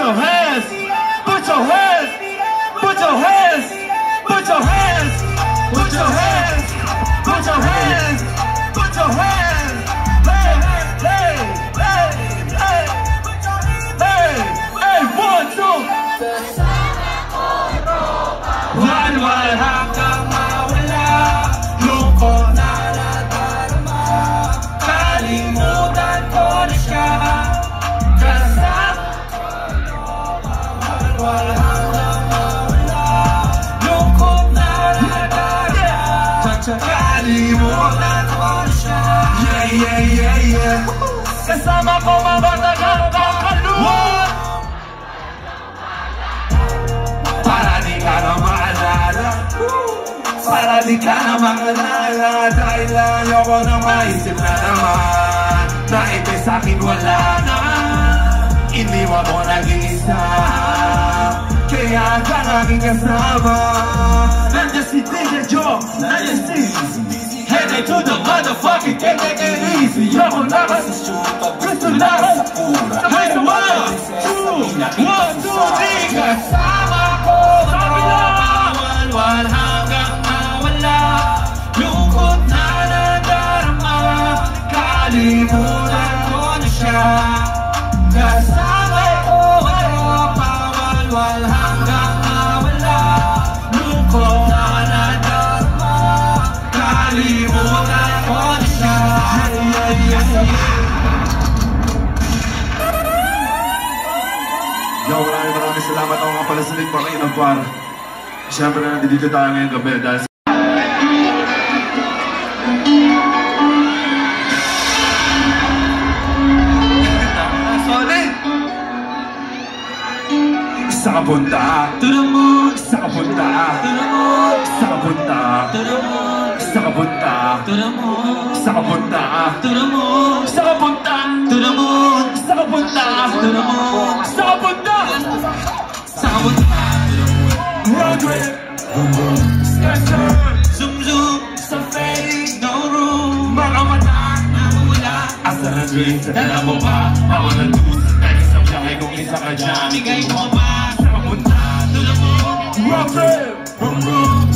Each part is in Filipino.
your hands, put your hands, put your hands, put your hands, put your hands, put your hands, put your hands. Hey, hey, hey, hey, hey, hey, 1, 2. Walwal hanggang mawala, lungkot na nadarama, kalimutan ko na siya. Walwal hanggang mawala, lungkot na nadarama, kalimutan ko na siya. Yeah, yeah, yeah, yeah. Kasama ko mabatagal kakalun, para di ka na maalala, para di ka na maalala. Dahil ayoko na maisip na naman na ito'y sa'kin wala na. Iniwan mo nag-iisa, kaya ka naging kasama. Nandiyan si DJ Joe, nandiyan si headed to the motherfucking can't take it easy. Ako naman gusto naman sabay sa 1, 2, 1, 2, 3. Kasama ko sa walwal hanggang mawala, lungkot na nadarama, kalimutan ko na siya. Kasama ko walwal hanggang mawala, lungkot na nadarama, kalimutan ko na siya. Yo, maraming salamat. Ako nga pala sa Nick Marino par. Siyempre na nandito tayo ngayong gabi dahil solid! Sa kapunta, to the moon. Sa kapunta, to the moon. Sa kapunta, to the moon. Sa kapunta, to the moon. Sa kapunta, to the moon. Sa kapunta, to the moon. Sa kapunta, to the moon. Sa kapunta, sa kapunta, road trip, zoom zoom, sa fade, no room. Mga mata na mawala, asa na dream, sa dala mo ba? Ako na lose, kahit isang biyahe kung isa ka dyan. Bigay mo ba? Sa kapunta, to the moon. Road trip, room room,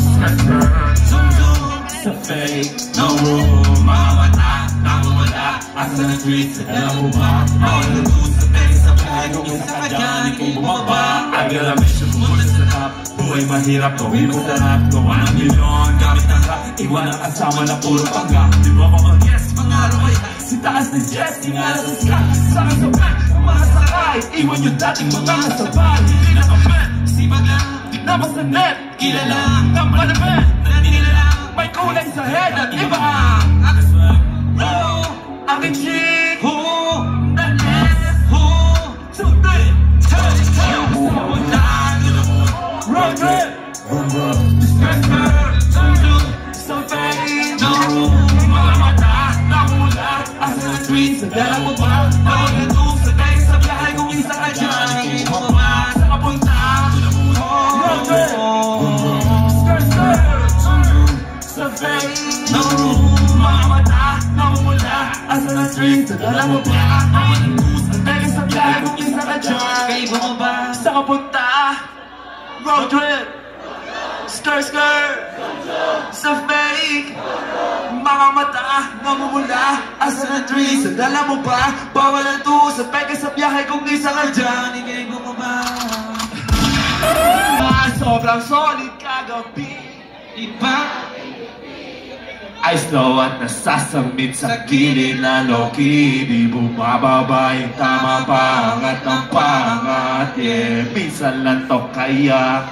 zoom zoom, sa fade, no room. Mga mata na mawala, asa na dream, sa dala mo ba? Ako na lose, kahit isang biyahe kung isa ka dyan. Ikaw bumaba, I got a mission, pumunta sa top. Buhay mahirap, gawin mo sarap. Gawa ng milyon, gamit ang rap. Iwan ang kasama na puro pangga. Di mo ako mag-guess, mga rumay. Si taas ni Jess, tingala sa sky. Saka sa back, mga sakay. Iwan yung dating mga kasabay. Hindi na kamen, sibag lang. Di na sa net, kilala. Kampal na ben, nanila lang. May kulay sa head at iba ang akaswag. Oh, aking chick. Oh, that ass. Oh, 2, 3, hey, hey. Road trip, discuss her, so fade, no room. Mga mata, namula, asa na street, sa dala mo ba? Ako na doon, sa days sa biyahe kung isa ka dyan. Hindi mo ba sa kapunta? Road trip, discuss her, so fade, no room. Mga mata, namula, asa na street, sa dala mo ba? Ako na doon, sa days sa biyahe kung isa ka dyan. Hindi mo ba sa kapunta? Road trip, skirt skirt, sa fake, mga mata namumula, asa na trees, sa dala mo ba? Bawal na to, sa peke sa biyahe kung isa ka dyan, hingay mo ba? Sobrang solid kagabi, iba ay slow at nasasambit sa gilid na low-key. Di bumababa yung tama pangat ng pangat. Yeah, minsan lang to kaya